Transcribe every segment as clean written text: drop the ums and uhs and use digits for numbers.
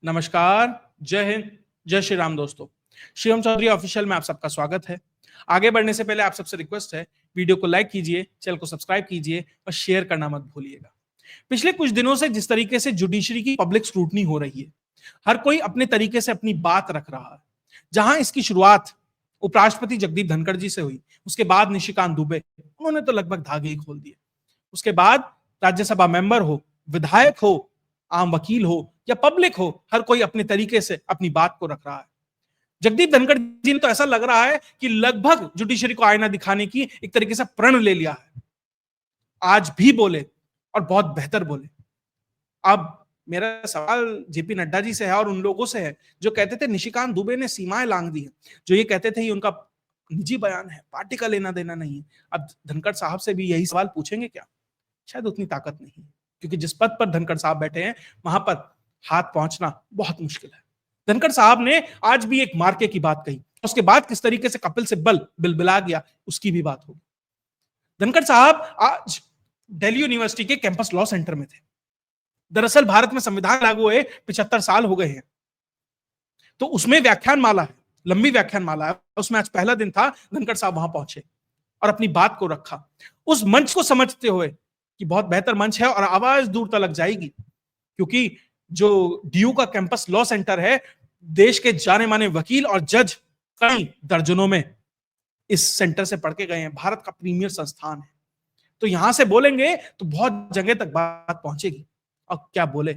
नमस्कार, जय हिंद, जय श्री राम दोस्तों। शिवम चौधरी ऑफिशियल में आप सबका स्वागत है। आगे बढ़ने से पहले आप सबसे रिक्वेस्ट है, वीडियो को लाइक कीजिए, चैनल को सब्सक्राइब कीजिए और शेयर करना मत भूलिएगा। पिछले कुछ दिनों से जिस तरीके से जुडिशरी की पब्लिक स्क्रूटनी हो रही है, हर कोई अपने तरीके से अपनी बात रख रहा है। जहां इसकी शुरुआत उपराष्ट्रपति जगदीप धनखड़ जी से हुई, उसके बाद निशिकांत दुबे, उन्होंने तो लगभग धागे ही खोल दिए। उसके बाद राज्यसभा मेंबर हो, विधायक हो, आम वकील हो या पब्लिक हो, हर कोई अपने तरीके से अपनी बात को रख रहा है। जगदीप धनखड़ जी ने तो ऐसा लग रहा है कि लगभग जुडिशरी को आईना दिखाने की एक तरीके से प्रण ले लिया है। आज भी बोले और बहुत बेहतर बोले। अब मेरा सवाल जेपी नड्डा जी से है और उन लोगों से है जो कहते थे निशिकांत दुबे ने सीमाएं लांघ दी हैं, जो ये कहते थे ये उनका निजी बयान है, पार्टी का लेना देना नहीं है। अब धनखड़ साहब से भी यही सवाल पूछेंगे क्या? शायद उतनी ताकत नहीं है, क्योंकि जिस पद पर धनखड़ साहब बैठे हैं वहां पर हाथ पहुंचना बहुत मुश्किल है। धनखड़ साहब ने आज भी एक मार्के की बात कही, उसके बाद किस तरीके से कपिल सिब्बल बिलबिला गया, उसकी भी बात होगी। धनखड़ साहब आज दिल्ली यूनिवर्सिटी के कैंपस लॉ सेंटर में थे। दरअसल भारत में संविधान लागू हुए 75 साल हो गए हैं, तो उसमें व्याख्यान माला है, लंबी व्याख्यान माला है। उसमें आज पहला दिन था, धनखड़ साहब वहां पहुंचे और अपनी बात को रखा। उस मंच को समझते हुए कि बहुत बेहतर मंच है और आवाज दूर तक जाएगी, क्योंकि जो डीयू का कैंपस लॉ सेंटर है, देश के जाने माने वकील और जज कई दर्जनों में इस सेंटर से पढ़ के गए हैं। भारत का प्रीमियर संस्थान है, तो यहां से बोलेंगे तो बहुत जगह तक बात पहुंचेगी। और क्या बोले,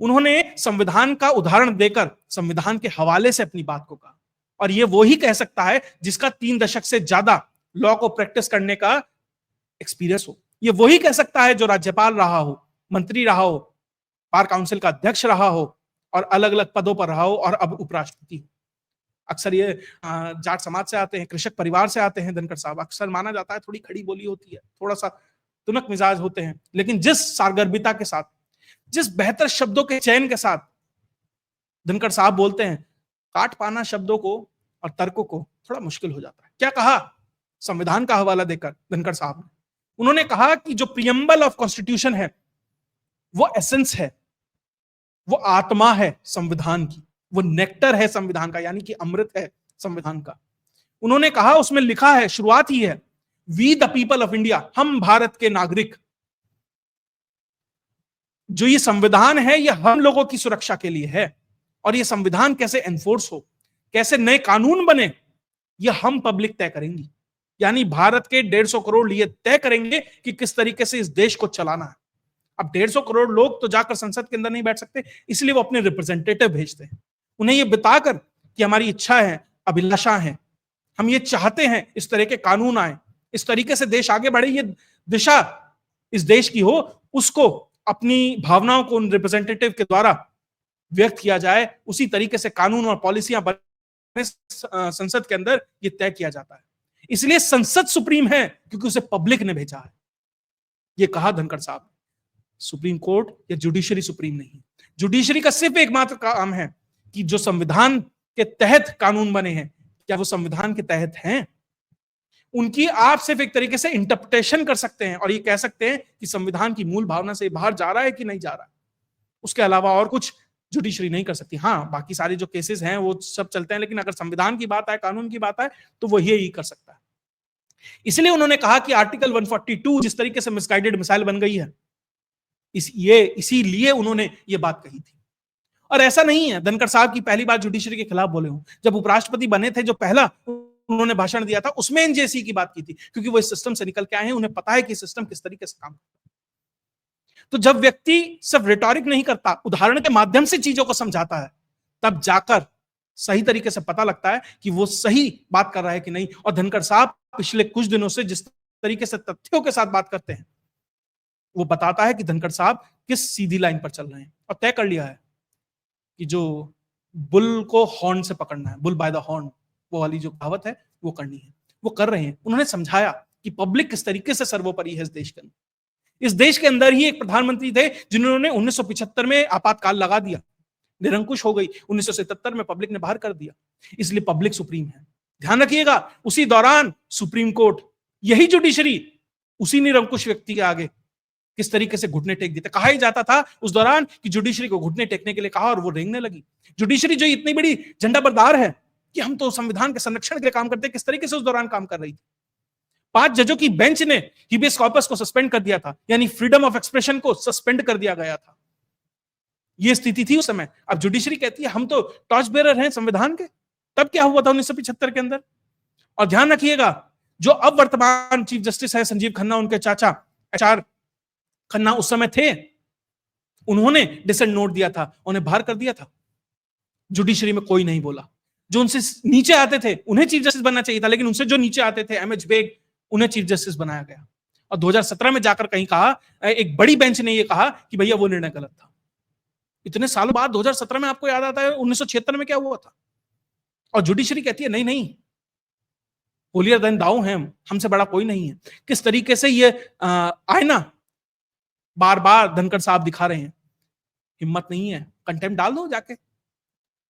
उन्होंने संविधान का उदाहरण देकर संविधान के हवाले से अपनी बात को कहा। और ये वो ही कह सकता है जिसका 3 दशक से ज्यादा लॉ को प्रैक्टिस करने का एक्सपीरियंस हो। ये वही कह सकता है जो राज्यपाल रहा हो, मंत्री रहा हो, बार काउंसिल का अध्यक्ष रहा हो और अलग अलग पदों पर रहा हो और अब उपराष्ट्रपति हो। अक्सर ये जाट समाज से आते हैं, कृषक परिवार से आते हैं धनखड़ साहब। अक्सर माना जाता है थोड़ी खड़ी बोली होती है, थोड़ा सा तुनक मिजाज होते हैं, लेकिन जिस सारगर्भिता के साथ, जिस बेहतर शब्दों के चयन के साथ धनखड़ साहब बोलते हैं, काट पाना शब्दों को और तर्कों को थोड़ा मुश्किल हो जाता है। क्या कहा संविधान का हवाला देकर धनखड़ साहब ने? उन्होंने कहा कि जो प्रियम्बल ऑफ कॉन्स्टिट्यूशन है वो एसेंस है, वो आत्मा है संविधान की, वो नेक्टर है संविधान का, यानी कि अमृत है संविधान का। उन्होंने कहा उसमें लिखा है, शुरुआत ही है, we the people of India, हम भारत के नागरिक। जो ये संविधान है ये हम लोगों की सुरक्षा के लिए है, और ये संविधान कैसे एनफोर्स हो, कैसे नए कानून बने, ये हम पब्लिक तय करेंगी। यानी भारत के 150 करोड़ ये तय करेंगे कि किस तरीके से इस देश को चलाना है। अब 150 करोड़ लोग तो जाकर संसद के अंदर नहीं बैठ सकते, इसलिए वो अपने रिप्रेजेंटेटिव भेजते हैं, उन्हें ये बताकर कि हमारी इच्छा है, अभिलाषा है, हम ये चाहते हैं इस तरह के कानून आए, इस तरीके से देश आगे बढ़े, ये दिशा इस देश की हो, उसको अपनी भावनाओं को उन रिप्रेजेंटेटिव के द्वारा व्यक्त किया जाए, उसी तरीके से कानून और पॉलिसियां बने संसद के अंदर ये तय किया जाता है। इसलिए संसद सुप्रीम है, क्योंकि उसे पब्लिक ने भेजा है। ये कहा धनखड़ साहब। सुप्रीम कोर्ट या जुडिशरी सुप्रीम नहीं। जुडिशरी का सिर्फ एकमात्र काम है कि जो संविधान के तहत कानून बने हैं, क्या वो संविधान के तहत हैं? उनकी आप सिर्फ एक तरीके से इंटरप्रिटेशन कर सकते हैं और ये कह सकते हैं कि संविधान की मूल भावना से बाहर जा रहा है कि नहीं जा रहा है। उसके अलावा और कुछ जुडिशरी नहीं कर सकती। हाँ, बाकी सारे जो केसेस हैं वो सब चलते हैं, लेकिन अगर संविधान की बात आए, कानून की बात आए, तो वो यही कर सकता है। इसलिए उन्होंने कहा कि आर्टिकल 142 जिस तरीके से मिसगाइडेड मिसाइल बन गई है, इसीलिए उन्होंने ये बात कही थी। और ऐसा नहीं है धनखड़ साहब की पहली बार जुडिशरी के खिलाफ बोले हों। जब उपराष्ट्रपति बने थे, जो पहला उन्होंने भाषण दिया था, उसमें एनजेसी की बात की थी, क्योंकि वो इस सिस्टम से निकल के आए हैं, उन्हें पता है कि सिस्टम किस तरीके से काम करता है। तो जब व्यक्ति सिर्फ रिटॉरिक नहीं करता, उदाहरण के माध्यम से चीजों को समझाता है, तब जाकर सही तरीके से पता लगता है कि वो सही बात कर रहा है कि नहीं। और धनखड़ साहब पिछले कुछ दिनों से जिस तरीके से तथ्यों के साथ बात करते हैं, वो बताता है कि धनखड़ साहब किस सीधी लाइन पर चल रहे हैं और तय कर लिया है कि जो बुल को हॉर्न से पकड़ना है, बुल बाय द हॉर्न, वो वाली जो कहावत है वो करनी है, वो कर रहे हैं। उन्होंने समझाया कि पब्लिक किस तरीके से सर्वोपरि है इस देश के अंदर। इस देश के अंदर ही एक प्रधानमंत्री थे जिन्होंने 1975 में आपातकाल लगा दिया, निरंकुश हो गई, 1977 में पब्लिक ने बाहर कर दिया, इसलिए पब्लिक सुप्रीम है। ध्यान रखिएगा, उसी दौरान सुप्रीम कोर्ट, यही जुडिशरी उसी निरंकुश व्यक्ति के आगे किस तरीके से घुटने टेक देते, कहा ही जाता था उस दौरान कि जुडिशरी को घुटने टेकने के लिए कहा और वो रेंगने लगी। जुडिशरी जो इतनी बड़ी झंडा बरदार है कि हम तो संविधान के संरक्षण के लिए काम करते हैं, किस तरीके से उस दौरान काम कर रही थी। 5 जजों की बेंच ने हिबियस कॉर्पस को सस्पेंड कर दिया था, यानी फ्रीडम ऑफ एक्सप्रेशन को सस्पेंड कर दिया गया था। यह स्थिति थी उस समय। अब जुडिशरी कहती है हम तो टॉर्च बेरर हैं संविधान के। तब क्या हुआ था 1975 के अंदर? और ध्यान रखिएगा, जो अब वर्तमान चीफ जस्टिस है संजीव खन्ना, उनके चाचा एचआर खन्ना उस समय थे, उन्होंने डिसेंट नोट दिया था, उन्हें बाहर कर दिया था। जुडिशरी में कोई नहीं बोला। जो उनसे नीचे आते थे उन्हें चीफ जस्टिस बनना चाहिए था, लेकिन उनसे जो नीचे आते थे एमएच बेग, उन्हें चीफ जस्टिस बनाया गया। और 2017 में जाकर कहीं कहा, एक बड़ी बेंच ने यह कहा कि भैया वो निर्णय गलत था। इतने सालों बाद 2017 में आपको याद आता है 1976 में क्या हुआ था? और जुडिशरी कहती है नहीं नहीं, होलियर देन दाऊ हैं, हमसे बड़ा कोई नहीं है। किस तरीके से ये आईना बार बार धनखड़ साहब दिखा रहे हैं। हिम्मत नहीं है, कंटेम्प्ट डाल दो जाके।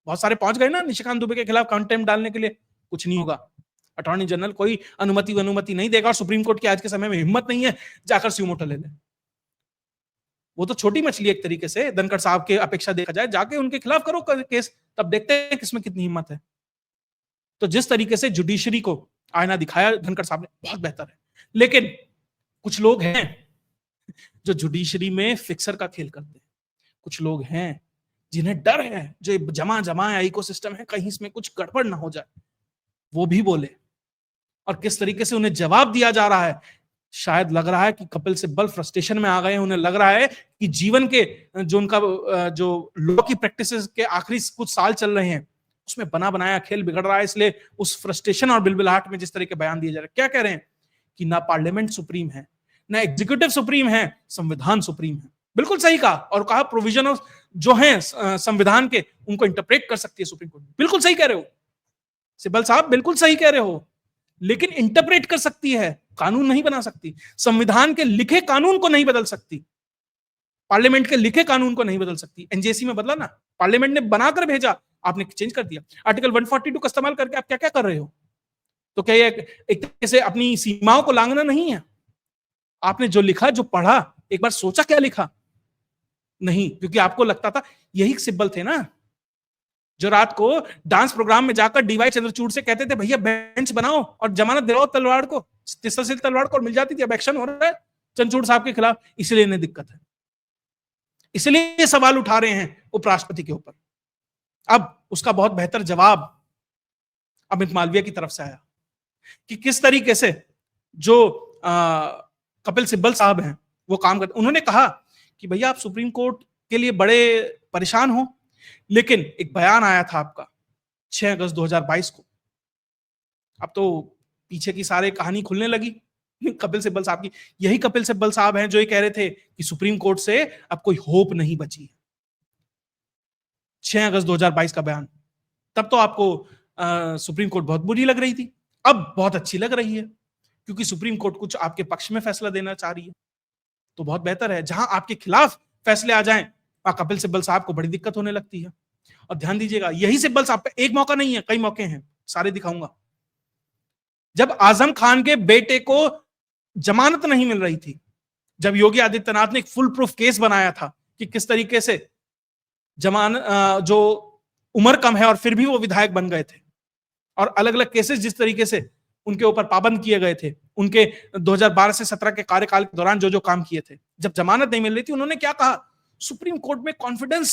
बहुत सारे पहुंच गए ना निशिकांत दुबे के खिलाफ कंटेम्प्ट डालने के लिए, कुछ नहीं होगा। अटॉर्नी जनरल कोई अनुमति नहीं देगा, और सुप्रीम कोर्ट की आज के समय में हिम्मत नहीं है जाकर स्यूमोटो ले ले। वो तो छोटी मछली एक तरीके से, धनखड़ साहब के अपेक्षा देखा जाए, जाके उनके खिलाफ करो केस, तब देखते हैं किसमें कितनी हिम्मत है। तो जिस तरीके से जुडिशरी को आईना दिखाया धनखड़ साहब ने, बहुत बेहतर है। लेकिन कुछ लोग हैं जो जुडिशरी में फिक्सर का खेल करते हैं। कुछ लोग हैं जिन्हें डर है, जो जमा इकोसिस्टम है, कहीं इसमें कुछ गड़बड़ ना हो जाए, वो भी बोले। और किस तरीके से उन्हें जवाब दिया जा रहा है, शायद लग रहा है कि कपिल सिब्बल फ्रस्ट्रेशन में आ गए हैं। उन्हें लग रहा है कि जीवन के जो उनका जो लॉ की प्रैक्टिसेस के आखिरी कुछ साल चल रहे हैं, उसमें बना बनाया खेल बिगड़ रहा है। इसलिए उस फ्रस्ट्रेशन और बिलबिलाहट में जिस तरह के बयान दिए जा रहे हैं, क्या कह रहे हैं कि ना पार्लियामेंट सुप्रीम है, ना एग्जीक्यूटिव सुप्रीम है, संविधान सुप्रीम है। बिल्कुल सही कहा। और कहा प्रोविजन जो है संविधान के, उनको इंटरप्रेट कर सकती है सुप्रीम कोर्ट। बिल्कुल सही कह रहे हो सिब्बल साहब, बिल्कुल सही कह रहे हो। लेकिन इंटरप्रेट कर सकती है, कानून नहीं बना सकती। संविधान के लिखे कानून को नहीं बदल सकती, पार्लियामेंट के लिखे कानून को नहीं बदल सकती। एनजेसी में बदला ना, पार्लियामेंट ने बनाकर भेजा, आपने चेंज कर दिया। आर्टिकल 142 का इस्तेमाल करके आप क्या क्या कर रहे हो? तो क्या ये एक तरीके से अपनी सीमाओं को लांघना नहीं है? आपने जो लिखा, जो पढ़ा, एक बार सोचा क्या लिखा? नहीं, क्योंकि आपको लगता था यही सिब्बल थे ना जो रात को डांस प्रोग्राम में जाकर डीवाई चंद्रचूड़ से कहते थे भैया बेंच बनाओ और जमानत दिलाओ तलवाड़ को, तिस्तासिल तलवाड़ को, और मिल जाती थी। अब एक्शन हो रहा है चंद्रचूड़ साहब के खिलाफ, इसलिए इन्हें दिक्कत है, इसलिए सवाल उठा रहे हैं उपराष्ट्रपति के ऊपर। अब उसका बहुत बेहतर जवाब अमित मालवीय की तरफ से आया कि किस तरीके से जो कपिल सिब्बल साहब हैं वो काम करते। उन्होंने कहा कि भैया आप सुप्रीम कोर्ट के लिए बड़े परेशान हो, लेकिन एक बयान आया था आपका 6 अगस्त 2022 को। अब तो पीछे की सारी कहानी खुलने लगी कपिल सिब्बल साहब की। यही कपिल सिब्बल साहब हैं जो ये कह रहे थे कि सुप्रीम कोर्ट से अब कोई होप नहीं बची है। 6 अगस्त 2022 का बयान, तब तो आपको सुप्रीम कोर्ट बहुत बुरी लग रही थी, अब बहुत अच्छी लग रही है, क्योंकि सुप्रीम कोर्ट कुछ आपके पक्ष में फैसला देना चाह रही है। तो बहुत बेहतर है, जहां आपके खिलाफ फैसले आ जाएं, कपिल सिब्बल साहब को बड़ी दिक्कत होने लगती है। और ध्यान दीजिएगा, यही सिब्बल साहब पे एक मौका नहीं है, कई मौके हैं, सारे दिखाऊंगा। जब आजम खान के बेटे को जमानत नहीं मिल रही थी, जब योगी आदित्यनाथ ने एक फुल प्रूफ केस बनाया था कि किस तरीके से जो उम्र कम है और फिर भी वो विधायक बन गए थे, और अलग अलग केसेस जिस तरीके से उनके ऊपर पाबंद किए गए थे, उनके 2012 से 17 के कार्यकाल के दौरान जो जो काम किए थे, जब जमानत नहीं मिल रही थी, उन्होंने क्या कहा? सुप्रीम कोर्ट में कॉन्फिडेंस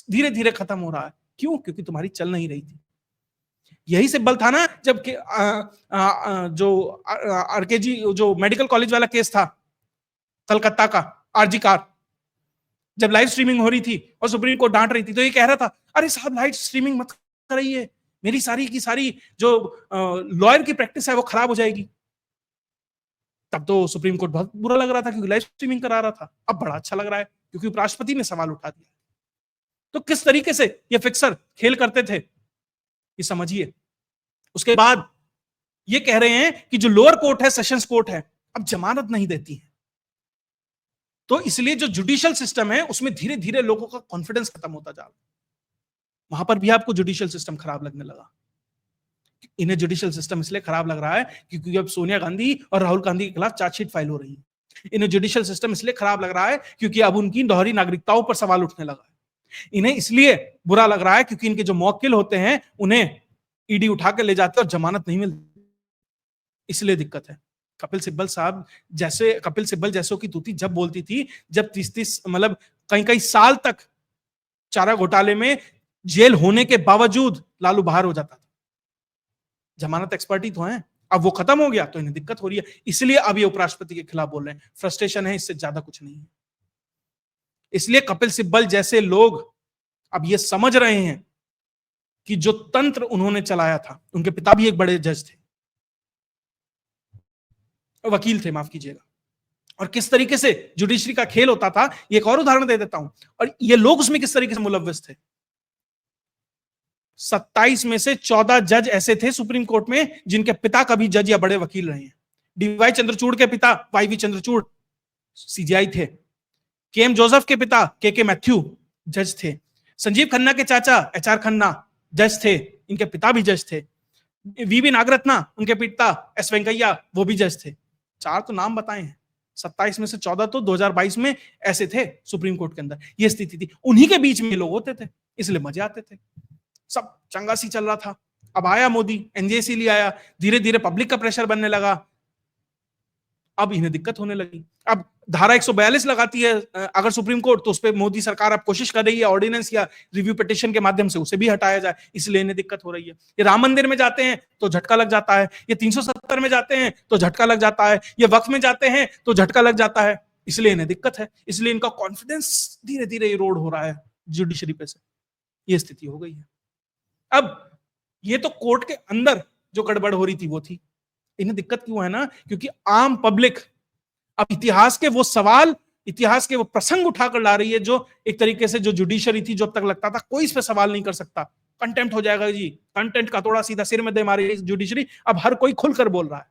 धीरे धीरे खत्म हो रहा है। क्यों? क्योंकि तुम्हारी चल नहीं रही थी। यही सिब्बल था ना जब जो आरकेजी जो मेडिकल कॉलेज वाला केस था कलकत्ता का, आरजी कार, जब लाइव स्ट्रीमिंग हो रही थी और सुप्रीम कोर्ट डांट रही थी, तो ये कह रहा था अरे साहब लाइव स्ट्रीमिंग मत कराइए, मेरी सारी की सारी जो लॉयर की प्रैक्टिस है वो खराब हो जाएगी। तब तो सुप्रीम कोर्ट बहुत बुरा लग रहा था क्योंकि लाइव स्ट्रीमिंग करा रहा था। अब बड़ा अच्छा लग रहा है क्योंकि उपराष्ट्रपति ने सवाल उठा दिया। तो किस तरीके से ये फिक्सर खेल करते थे ये समझिए। उसके बाद ये कह रहे हैं कि जो लोअर कोर्ट है, सेशंस कोर्ट है, अब जमानत नहीं देती है, तो इसलिए जो जुडिशियल सिस्टम है उसमें धीरे धीरे लोगों का कॉन्फिडेंस खत्म होता जा रहा है। वहां पर भी आपको जुडिशियल सिस्टम खराब लगने लगा। इन्हें जुडिशियल सिस्टम इसलिए खराब लग रहा है क्योंकि अब सोनिया गांधी और राहुल गांधी के खिलाफ चार्जशीट फाइल हो रही है। इन्हें जुडिशियल सिस्टम इसलिए खराब लग रहा है क्योंकि अब उनकी दोहरी नागरिकताओं पर सवाल उठने लगा है। इन्हें इसलिए बुरा लग रहा है क्योंकि इनके जो मौकिल होते हैं उन्हें ईडी उठा के ले जाते हैं और जमानत नहीं मिलती, इसलिए दिक्कत है। कपिल सिब्बल जैसों की तूती जब बोलती थी, जब 30 मतलब कई साल तक चारा घोटाले में जेल होने के बावजूद लालू बाहर हो जाता था। जमानत एक्सपर्ट ही तो है, अब वो खत्म हो गया तो इन्हें दिक्कत हो रही है, इसलिए अब ये उपराष्ट्रपति के खिलाफ बोल रहे हैं। फ्रस्ट्रेशन है, इससे ज्यादा कुछ नहीं है। इसलिए कपिल सिब्बल जैसे लोग अब ये समझ रहे हैं कि जो तंत्र उन्होंने चलाया था, उनके पिता भी एक बड़े जज थे, वकील थे, माफ कीजिएगा, और किस तरीके से जुडिशरी का खेल होता था, ये एक और उदाहरण दे देता हूं, और ये लोग उसमें किस तरीके से मुलव्वस थे। 27 में से 14 जज ऐसे थे सुप्रीम कोर्ट में जिनके पिता कभी जज या बड़े वकील रहे हैं। डीवाई चंद्रचूड़ के पिता वाईवी चंद्रचूड़ सीजीआई थे। केएम जोसेफ के पिता के मैथ्यू जज थे। संजीव खन्ना के चाचा एचआर खन्ना जज थे, इनके पिता भी जज थे। वीवी नागरत्ना, उनके पिता एस वेंकैया, वो भी जज थे। 4 तो नाम बताए हैं, 27 में से 14 तो 2022 में ऐसे थे सुप्रीम कोर्ट के अंदर। ये स्थिति थी, उन्हीं के बीच में लोग होते थे, इसलिए मजे आते थे, सब चंगा सी चल रहा था। अब आया मोदी, एनजेसी ले आया, धीरे धीरे पब्लिक का प्रेशर बनने लगा, अब इन्हें दिक्कत होने लगी। अब धारा 142 लगाती है अगर सुप्रीम कोर्ट, तो उस पर मोदी सरकार अब कोशिश कर रही है ऑर्डिनेंस या रिव्यू पिटिशन के माध्यम से उसे भी हटाया जाए, इसलिए इन्हें दिक्कत हो रही है। ये राम मंदिर में जाते हैं तो झटका लग जाता है, ये 370 में जाते हैं तो झटका लग जाता है, ये वक्फ में जाते हैं तो झटका लग जाता है, इसलिए इन्हें दिक्कत है। इसलिए इनका कॉन्फिडेंस धीरे धीरे इरोड हो रहा है जुडिशरी पे से, ये स्थिति हो गई है। अब ये तो कोर्ट के अंदर जो गड़बड़ हो रही थी वो थी, इन्हें दिक्कत क्यों है ना, क्योंकि आम पब्लिक अब इतिहास के वो सवाल, इतिहास के वो प्रसंग उठाकर ला रही है, जो एक तरीके से जो जुडिशरी थी, जो अब तक लगता था कोई इस पे सवाल नहीं कर सकता, कंटेम्प्ट हो जाएगा जी, कंटेंट का थोड़ा सीधा सिर में दे मारी जुडिशरी, अब हर कोई खुलकर बोल रहा है।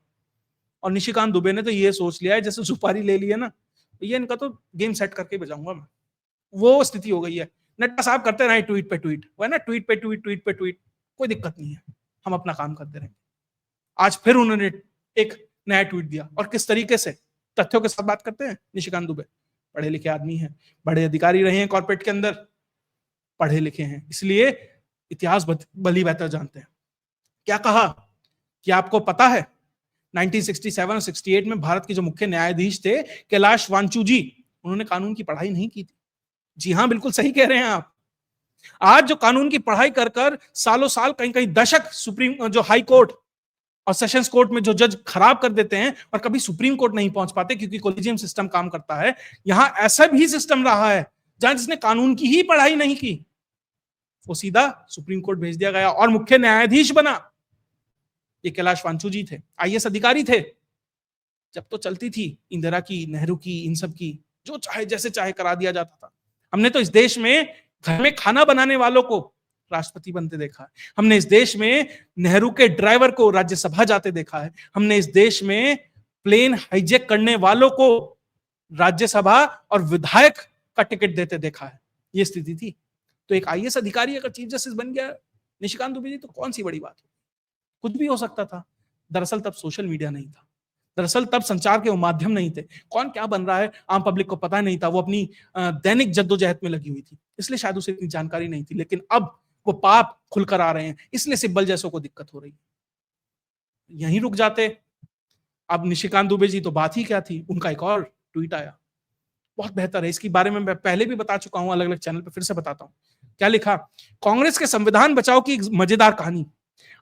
और निशिकांत दुबे ने तो ये सोच लिया है जैसे सुपारी ले ली है ना, ये इनका तो गेम सेट करके बजाऊंगा मैं, वो स्थिति हो गई है। नड्डा साहब करते रहे ट्वीट पे ट्वीट, वो है ना, ट्वीट पे ट्वीट, ट्वीट पे ट्वीट, कोई दिक्कत नहीं है, हम अपना काम करते रहेंगे। आज फिर उन्होंने एक नया ट्वीट दिया, और किस तरीके से तथ्यों के साथ बात करते हैं। निशिकांत दुबे पढ़े लिखे आदमी हैं, बड़े अधिकारी रहे हैं कॉर्पोरेट के अंदर, पढ़े लिखे हैं, इसलिए इतिहास भली बेहतर जानते हैं। क्या कहा कि आपको पता है 1967 और 68 में भारत के जो मुख्य न्यायाधीश थे कैलाश वांचू जी, उन्होंने कानून की पढ़ाई नहीं की थी। जी हां, बिल्कुल सही कह रहे हैं आप। आज जो कानून की पढ़ाई कर कर सालों साल, कहीं कहीं दशक सुप्रीम जो हाई कोर्ट और सेशंस कोर्ट में जो जज खराब कर देते हैं और कभी सुप्रीम कोर्ट नहीं पहुंच पाते क्योंकि कोलिजियम सिस्टम काम करता है, यहां ऐसा भी सिस्टम रहा है जहां जिसने कानून की ही पढ़ाई नहीं की वो सीधा सुप्रीम कोर्ट भेज दिया गया और मुख्य न्यायाधीश बना। ये कैलाश वांचू जी थे, आईएएस अधिकारी थे, जब तो चलती थी इंदिरा की, नेहरू की, इन सब की, जो चाहे जैसे चाहे करा दिया जाता था। हमने तो इस देश में घर में खाना बनाने वालों को राष्ट्रपति बनते देखा है, हमने इस देश में नेहरू के ड्राइवर को राज्यसभा जाते देखा है, हमने इस देश में प्लेन हाईजैक करने वालों को राज्यसभा और विधायक का टिकट देते देखा है। ये स्थिति थी। तो एक आईएएस अधिकारी अगर चीफ जस्टिस बन गया निशिकांत दुबे जी, तो कौन सी बड़ी बात, कुछ भी हो सकता था। दरअसल तब सोशल मीडिया नहीं था, दरअसल तब संचार के वो माध्यम नहीं थे, कौन क्या बन रहा है आम पब्लिक को पता नहीं था, वो अपनी दैनिक जद्दोजहद में लगी हुई थी, इसलिए शायद उसे इतनी जानकारी नहीं थी। लेकिन अब वो पाप खुलकर आ रहे हैं, इसलिए सिब्बल जैसों को दिक्कत हो रही है। यहीं रुक जाते, अब निशिकांत दुबे जी तो बात ही क्या थी, उनका एक और ट्वीट आया, बहुत बेहतर है, इसके बारे में मैं पहले भी बता चुका हूं अलग अलग चैनल पर, फिर से बताता हूं। क्या लिखा, कांग्रेस के संविधान बचाओ की एक मजेदार कहानी।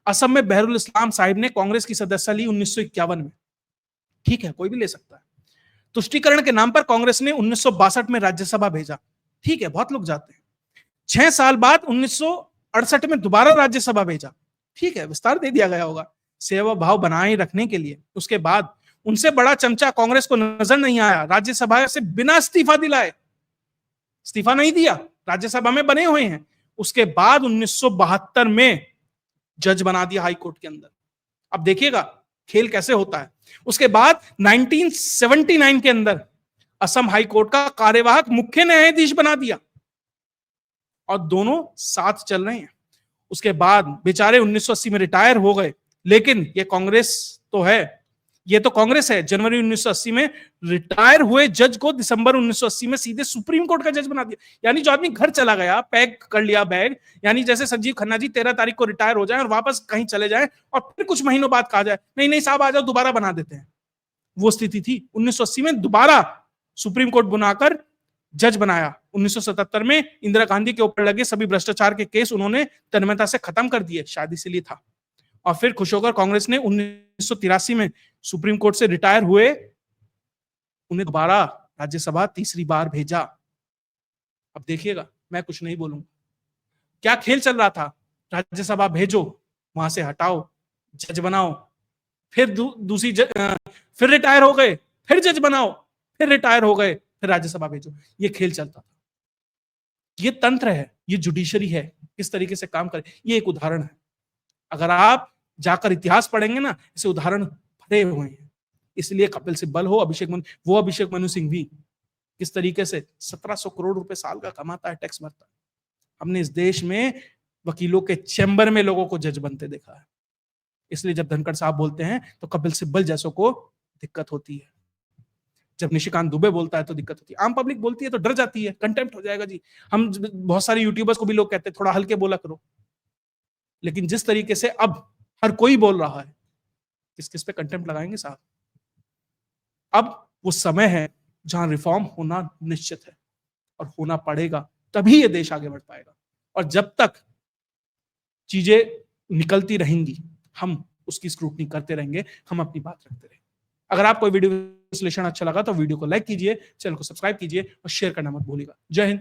असम में बहरुल इस्लाम साहिब ने कांग्रेस की सदस्यता ली 1951 में, ठीक है, कोई भी ले सकता है। तुष्टीकरण के नाम पर कांग्रेस ने 1962 में राज्यसभा भेजा, ठीक है, बहुत लोग जाते हैं। 6 साल बाद 1968 में दोबारा राज्यसभा भेजा, ठीक है, विस्तार दे दिया गया होगा सेवा भाव बनाए रखने के लिए। उसके बाद उनसे बड़ा चमचा कांग्रेस को नजर नहीं आया, राज्यसभा से बिना इस्तीफा दिलाए, इस्तीफा नहीं दिया, राज्यसभा में बने हुए हैं। उसके बाद 1972 में जज बना दिया हाई कोर्ट के अंदर। अब देखिएगा खेल कैसे होता है। उसके बाद 1979 के अंदर असम हाई कोर्ट का कार्यवाहक मुख्य न्यायाधीश बना दिया और दोनों साथ चल रहे हैं। उसके बाद बेचारे 1980 में रिटायर हो गए, लेकिन ये कांग्रेस तो है, ये तो कांग्रेस है। जनवरी 1980 में रिटायर हुए जज को दिसंबर 1980 में सीधे सुप्रीम कोर्ट का जज बना दिया। यानी जो आदमी घर चला गया, पैक कर लिया बैग, यानी जैसे संजीव खन्ना जी 13 तारीख को रिटायर हो जाए और वापस कहीं चले जाए और फिर कुछ महीनों बाद कहा जाए नहीं नहीं साहब आ जाओ, दोबारा बना देते हैं। वो स्थिति थी 1980 में। दोबारा सुप्रीम कोर्ट बनाकर जज बनाया। 1977 में इंदिरा गांधी के ऊपर लगे सभी भ्रष्टाचार के केस उन्होंने तन्मयता से खत्म कर दिए, शायद इसीलिए था। और फिर खुश होकर कांग्रेस ने 1983 में सुप्रीम कोर्ट से रिटायर हुए, उन्हें दोबारा राज्यसभा तीसरी बार भेजा। अब देखिएगा, मैं कुछ नहीं बोलूंगा। क्या खेल चल रहा था? राज्यसभा भेजो, वहां से हटाओ, जज बनाओ, फिर फिर रिटायर हो गए, फिर जज बनाओ, फिर रिटायर हो गए, फिर राज्यसभा भेजो। ये खेल चलता था। ये तंत्र है, ये जुडिशरी है, किस तरीके से काम करे। ये एक उदाहरण है। अगर आप जाकर इतिहास पढ़ेंगे ना, ऐसे उदाहरण भरे हुए हैं। इसलिए कपिल सिब्बल हो, अभिषेक मनु सिंह भी किस तरीके से 1700 करोड़ रुपए साल का कमाता है, टैक्स भरता है। हमने इस देश में वकीलों के चैम्बर में लोगों को जज बनते देखा है। इसलिए जब धनखड़ साहब बोलते हैं तो कपिल सिब्बल जैसों को दिक्कत होती है। जब निशिकांत दुबे बोलता है तो दिक्कत होती है। आम पब्लिक बोलती है तो डर जाती है, कंटेम्प्ट हो जाएगा जी। हम बहुत सारे यूट्यूबर्स को भी लोग कहते हैं थोड़ा हल्के बोला करो। लेकिन जिस तरीके से अब हर कोई बोल रहा है, किस किस पे कंटेम्प्ट लगाएंगे साहब? अब वो समय है जहां रिफॉर्म होना निश्चित है और होना पड़ेगा, तभी ये देश आगे बढ़ पाएगा। और जब तक चीजें निकलती रहेंगी, हम उसकी स्क्रूटनी करते रहेंगे, हम अपनी बात रखते रहेंगे। अगर आपको वीडियो विश्लेषण अच्छा लगा तो वीडियो को लाइक कीजिए, चैनल को सब्सक्राइब कीजिए और शेयर करना मत भूलिएगा। जय हिंद।